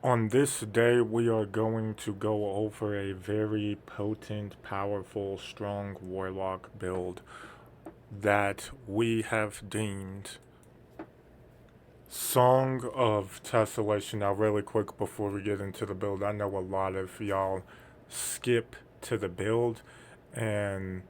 On this day, we are going to go over a very potent, powerful, strong Warlock build that we have deemed Song of Tessellation. Now, really quick before we get into the build, I know a lot of y'all skip to the build and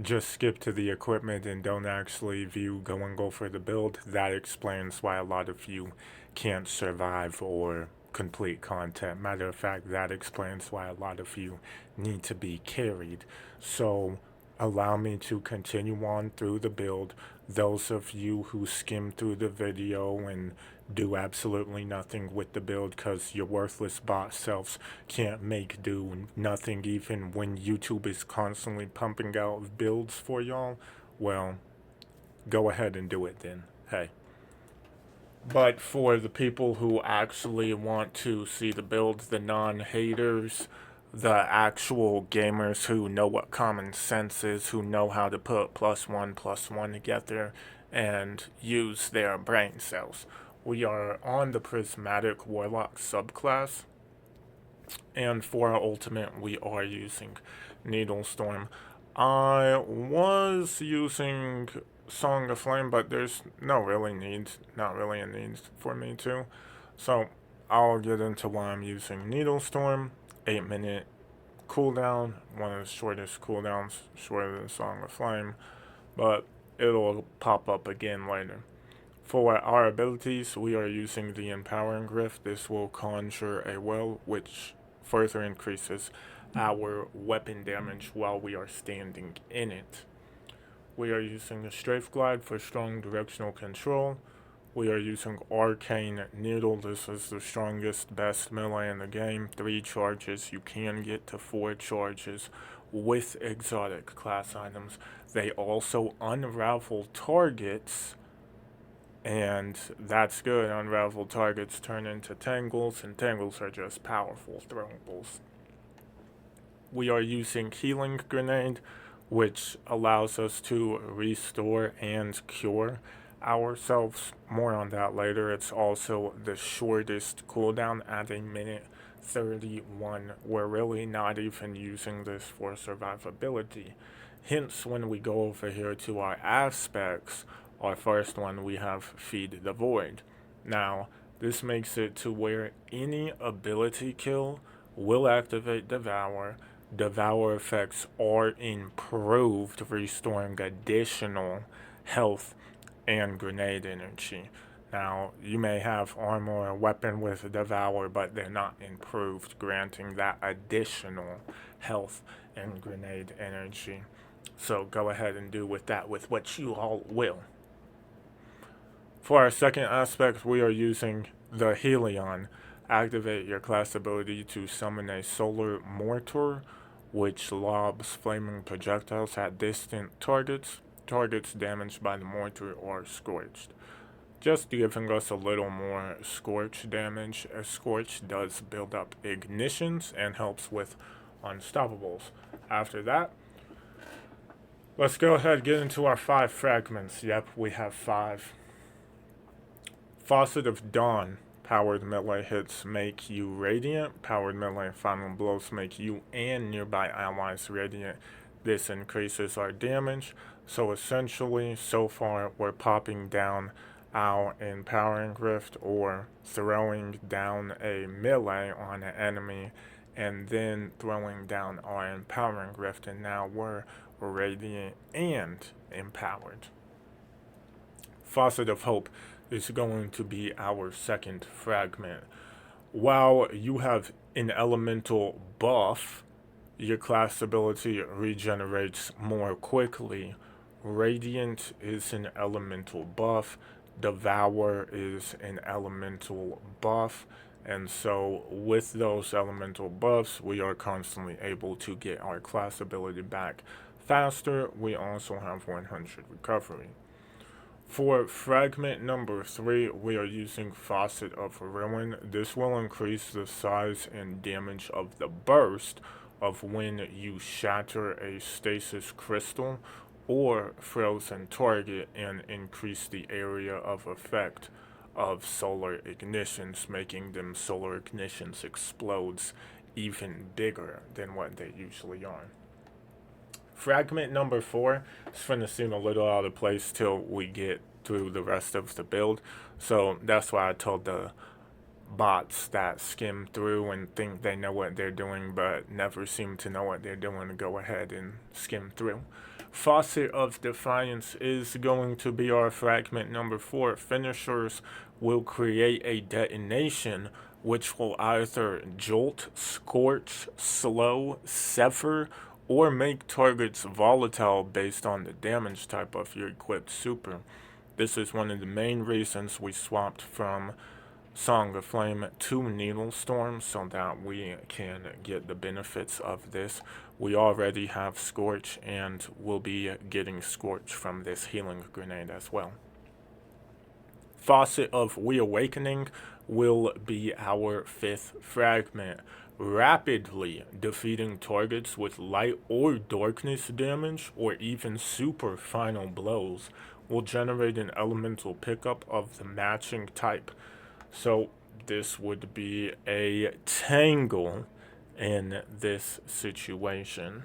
just skip to the equipment and don't actually view go and go for the build. That explains why a lot of you can't survive or complete content. Matter of fact, that explains why a lot of you need to be carried. So allow me to continue on through the build. Those of you who skim through the video and do absolutely nothing with the build because your worthless bot selves can't make do nothing even when YouTube is constantly pumping out builds for y'all, well, go ahead and do it then. Hey. But for the people who actually want to see the builds, the non-haters, the actual gamers who know what common sense is, who know how to put plus one together and use their brain cells. We are on the Prismatic Warlock subclass, and for our ultimate, we are using Needle Storm. I was using Song of Flame, but there's not really a need for me to. So I'll get into why I'm using Needle Storm. 8-minute cooldown, one of the shortest cooldowns, shorter than Song of Flame, but it'll pop up again later. For our abilities, we are using the Empowering Grift. This will conjure a well, which further increases our weapon damage while we are standing in it. We are using the Strafe Glide for strong directional control. We are using Arcane Needle. This is the strongest, best melee in the game. 3 charges. You can get to 4 charges with exotic class items. They also unravel targets, and that's good. Unraveled targets turn into tangles, and tangles are just powerful throwables. We are using Healing Grenade, which allows us to restore and cure ourselves. More on that later. It's also the shortest cooldown at 1 minute 31. We're really not even using this for survivability. Hence, when we go over here to our aspects, our first one we have Feed the Void. Now, this makes it to where any ability kill will activate Devour. Devour effects are improved, restoring additional health and grenade energy. Now, you may have armor or weapon with Devour, but they're not improved, granting that additional health and grenade energy. So go ahead and do with that with what you all will. For our second aspect, we are using the Helion. Activate your class ability to summon a solar mortar, which lobs flaming projectiles at distant targets. Targets damaged by the mortar are scorched. Just giving us a little more scorch damage. A scorch does build up ignitions and helps with unstoppables. After that, let's go ahead and get into our 5 fragments. Yep, we have 5. Faucet of Dawn. Powered melee hits make you radiant. Powered melee final blows make you and nearby allies radiant. This increases our damage. So essentially, so far, we're popping down our Empowering Rift or throwing down a melee on an enemy and then throwing down our Empowering Rift, and now we're radiant and empowered. Faucet of Hope is going to be our second fragment. While you have an elemental buff, your class ability regenerates more quickly. Radiant is an elemental buff. Devour is an elemental buff. And so, with those elemental buffs, we are constantly able to get our class ability back faster. We also have 100 recovery. For fragment number 3, we are using Faucet of Ruin. This will increase the size and damage of the burst of when you shatter a stasis crystal or frozen target and increase the area of effect of solar ignitions, making them solar ignitions explodes even bigger than what they usually are. Fragment number 4 is going to seem a little out of place till we get through the rest of the build. So that's why I told the bots that skim through and think they know what they're doing but never seem to know what they're doing to go ahead and skim through. Faucet of Defiance is going to be our fragment number 4. Finishers will create a detonation which will either jolt, scorch, slow, sever, or make targets volatile based on the damage type of your equipped super. This is one of the main reasons we swapped from Song of Flame to Needle Storm so that we can get the benefits of this. We already have Scorch and will be getting Scorch from this healing grenade as well. Faucet of Reawakening will be our 5th fragment. Rapidly defeating targets with light or darkness damage or even super final blows will generate an elemental pickup of the matching type. So this would be a Tangle in this situation,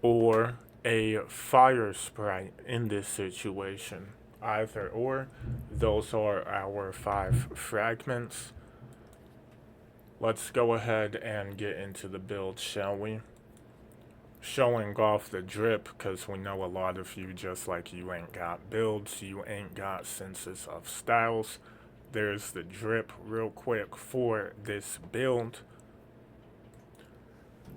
or a Fire Sprite in this situation. Either or, those are our 5 fragments. Let's go ahead and get into the build, shall we? Showing off the drip, because we know a lot of you, just like you ain't got builds, you ain't got senses of styles. There's the drip real quick for this build.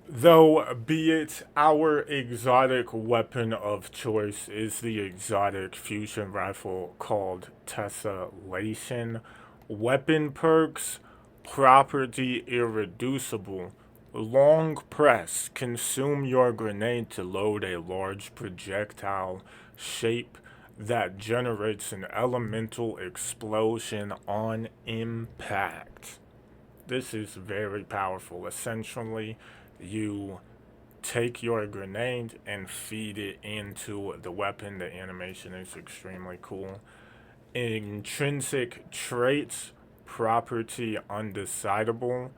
Though, be it our exotic weapon of choice is the exotic fusion rifle called Tessellation. Weapon perks, property irreducible. Long press, consume your grenade to load a large projectile shape that generates an elemental explosion on impact. This is very powerful. Essentially, you take your grenade and feed it into the weapon. The animation is extremely cool. Intrinsic traits, property undecidable.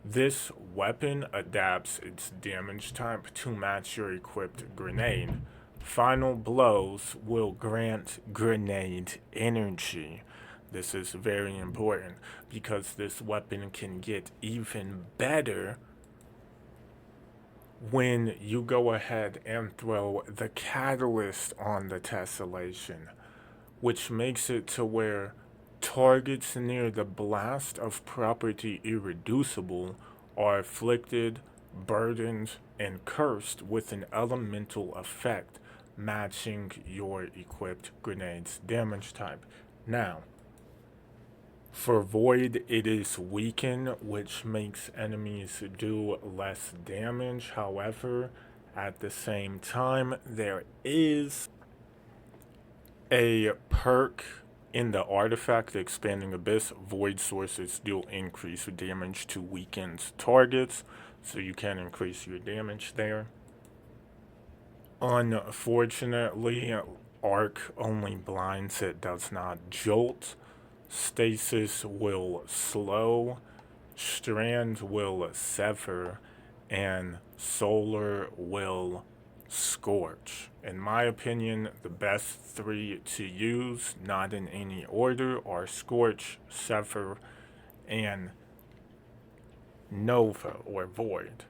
This weapon adapts its damage type to match your equipped grenade. Final blows will grant grenade energy. This is very important because this weapon can get even better when you go ahead and throw the catalyst on the tessellation, which makes it to where targets near the blast of property irreducible are afflicted, burdened, and cursed with an elemental effect matching your equipped grenade's damage type. Now, for Void, it is Weaken, which makes enemies do less damage. However, at the same time, there is a perk in the artifact Expanding Abyss. Void sources do increase damage to weakened targets, so you can increase your damage there. Unfortunately, Arc only blinds, it does not jolt. Stasis will slow, Strand will sever, and Solar will scorch. In my opinion, the best 3 to use, not in any order, are Scorch, Sever, and Nova or Void.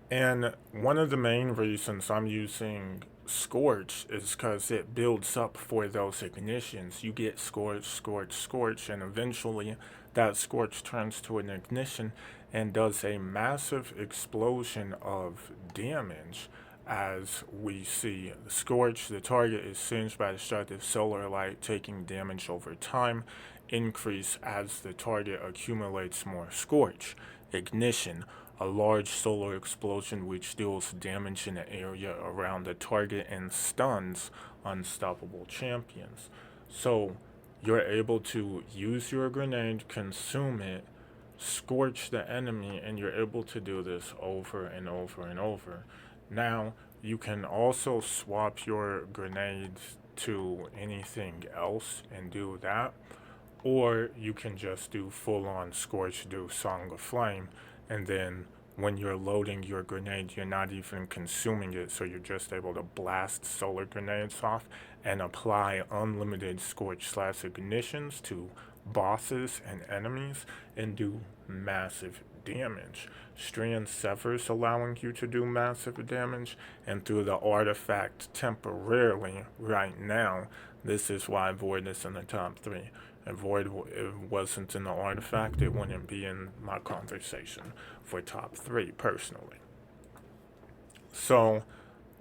And one of the main reasons I'm using Scorch is because it builds up for those ignitions. You get Scorch, Scorch, Scorch, and eventually that Scorch turns to an ignition and does a massive explosion of damage. As we see, Scorch, the target is singed by destructive solar light, taking damage over time, increase as the target accumulates more Scorch. Ignition, a large solar explosion which deals damage in the area around the target and stuns unstoppable champions. So you're able to use your grenade, consume it, scorch the enemy, and you're able to do this over and over and over. Now, you can also swap your grenades to anything else and do that. Or you can just do full on Scorch, do Song of Flame, and then when you're loading your grenade, you're not even consuming it, so you're just able to blast solar grenades off and apply unlimited Scorch/ignitions to bosses and enemies and do massive damage. Strand Severs allowing you to do massive damage, and through the artifact temporarily right now, this is why Void is in the top 3. If Void wasn't in the artifact, it wouldn't be in my conversation for top 3 personally. So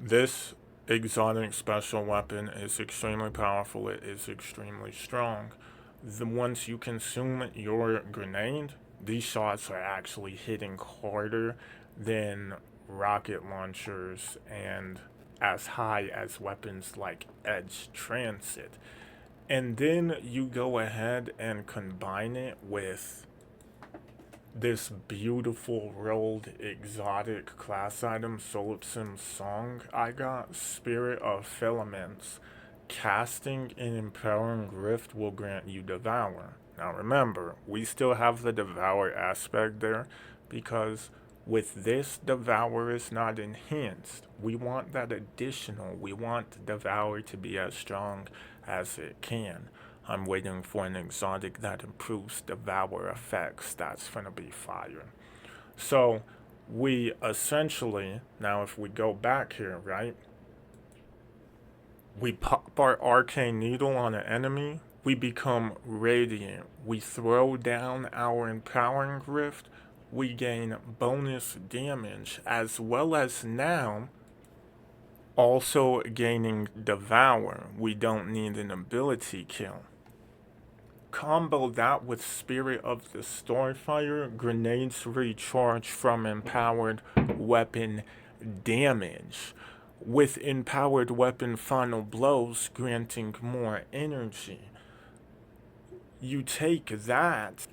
this exotic special weapon is extremely powerful. It is extremely strong. Once you consume your grenade, these shots are actually hitting harder than rocket launchers and as high as weapons like Edge Transit. And then you go ahead and combine it with this beautiful rolled exotic class item Solipsism song I got, Spirit of Filaments. Casting an Empowering Rift will grant you Devour. Now remember, we still have the Devour aspect there because with this, Devour is not enhanced. We want that additional. We want Devour to be as strong as it can. I'm waiting for an exotic that improves Devour effects. That's gonna be fire. So we essentially, now if we go back here, right? We pop our Arcane Needle on an enemy, we become Radiant. We throw down our Empowering Rift, we gain bonus damage, as well as now also gaining Devour. We don't need an ability kill. Combo that with Spirit of the Starfire, grenades recharge from empowered weapon damage, with empowered weapon final blows granting more energy. You take that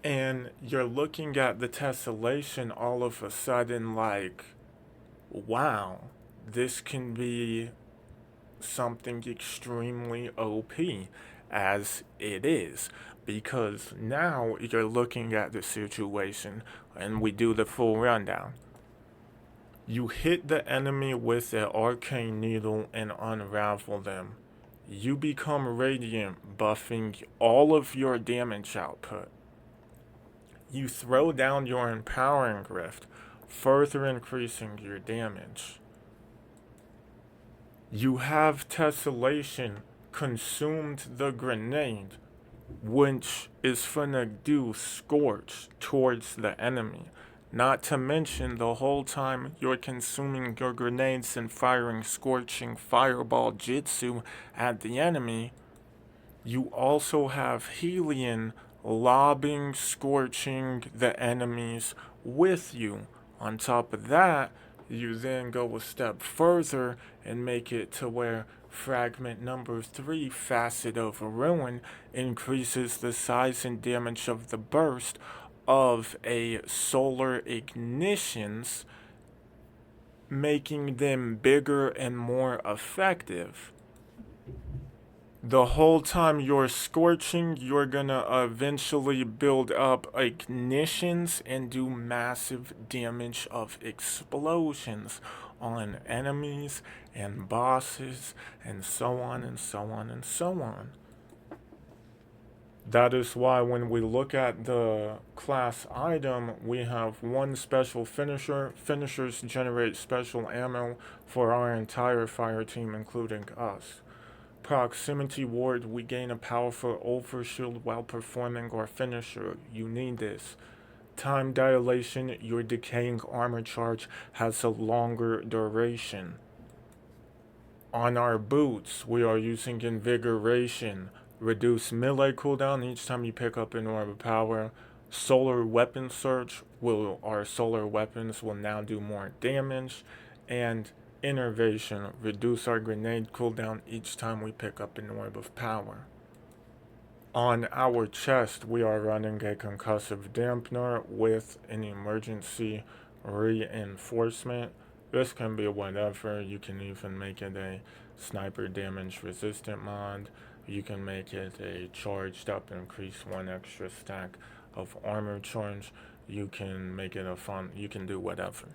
and you're looking at the tessellation all of a sudden like, wow, this can be something extremely OP, as it is, because now you're looking at the situation, and we do the full rundown. You hit the enemy with an Arcane Needle and unravel them. You become Radiant, buffing all of your damage output. You throw down your Empowering Rift, further increasing your damage. You have Tessellation consumed the grenade, which is finna do Scorch towards the enemy. Not to mention, the whole time you're consuming your grenades and firing Scorching Fireball Jutsu at the enemy, you also have Helion lobbing, scorching the enemies with you. On top of that, you then go a step further and make it to where fragment number 3, Facet of Ruin, increases the size and damage of the burst of a solar ignitions, making them bigger and more effective. The whole time you're scorching, you're gonna eventually build up ignitions and do massive damage of explosions on enemies and bosses and so on and so on and so on. That is why when we look at the class item, we have one special finisher. Finishers generate special ammo for our entire fire team, including us. Proximity Ward, we gain a powerful overshield while performing our finisher. You need this. Time Dilation, your decaying armor charge has a longer duration. On our boots, we are using Invigoration. Reduce melee cooldown each time you pick up an orb of power. Solar Weapon Search, our solar weapons will now do more damage. And Innervation, reduce our grenade cooldown each time we pick up an orb of power. On our chest, we are running a concussive dampener with an emergency reinforcement. This can be whatever. You can even make it a sniper damage resistant mod. You can make it a charged up, increase 1 extra stack of armor charge. You can make it a fun, you can do whatever.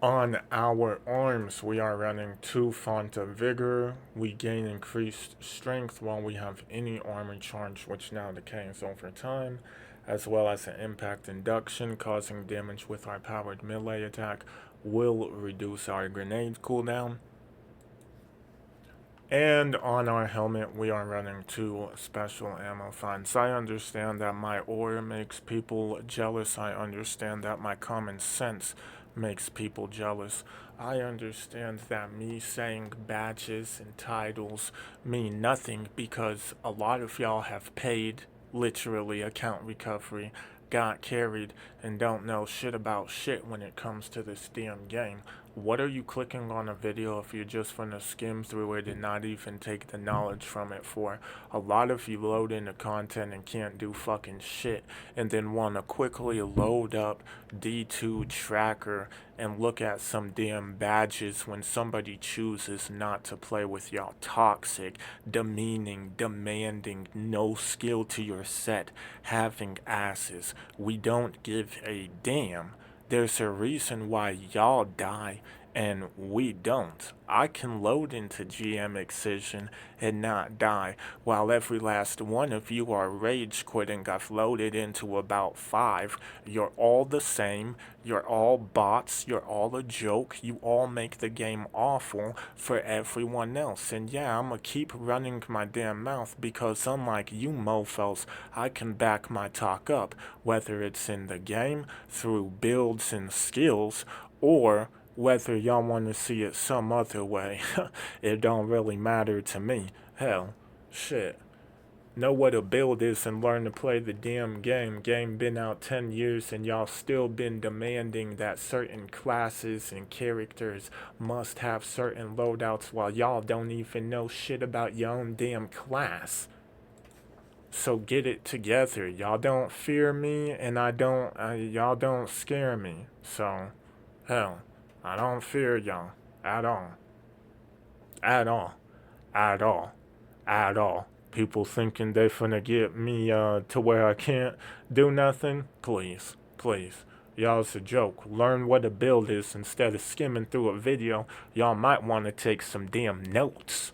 On our arms, we are running 2 Font of Vigor. We gain increased strength while we have any armor charge, which now decays over time, as well as an impact induction, causing damage with our powered melee attack, will reduce our grenade cooldown. And on our helmet, we are running 2 special ammo finds. I understand that my aura makes people jealous. I understand that my common sense makes people jealous. I understand that me saying badges and titles mean nothing because a lot of y'all have paid, literally, account recovery, got carried, and don't know shit about shit when it comes to this damn game. What are you clicking on a video if you're just gonna skim through it and not even take the knowledge from it for? A lot of you load into content and can't do fucking shit, and then wanna quickly load up D2 tracker and look at some damn badges when somebody chooses not to play with y'all toxic, demeaning, demanding, no skill to your set, having asses. We don't give a damn. There's a reason why y'all die and we don't. I can load into GM Excision and not die, while every last one of you are rage quitting. I've loaded into about 5. You're all the same. You're all bots. You're all a joke. You all make the game awful for everyone else. And yeah, I'm gonna keep running my damn mouth because unlike you mofos, I can back my talk up, whether it's in the game, through builds and skills, or whether y'all want to see it some other way. It don't really matter to me. Hell, shit. Know what a build is and learn to play the damn game. Game been out 10 years and y'all still been demanding that certain classes and characters must have certain loadouts while y'all don't even know shit about your own damn class. So get it together. Y'all don't fear me and y'all don't scare me. So, hell, I don't fear y'all at all. At all. At all. At all. People thinking they finna get me to where I can't do nothing? Please. Please. Y'all's a joke. Learn what a build is instead of skimming through a video. Y'all might want to take some damn notes.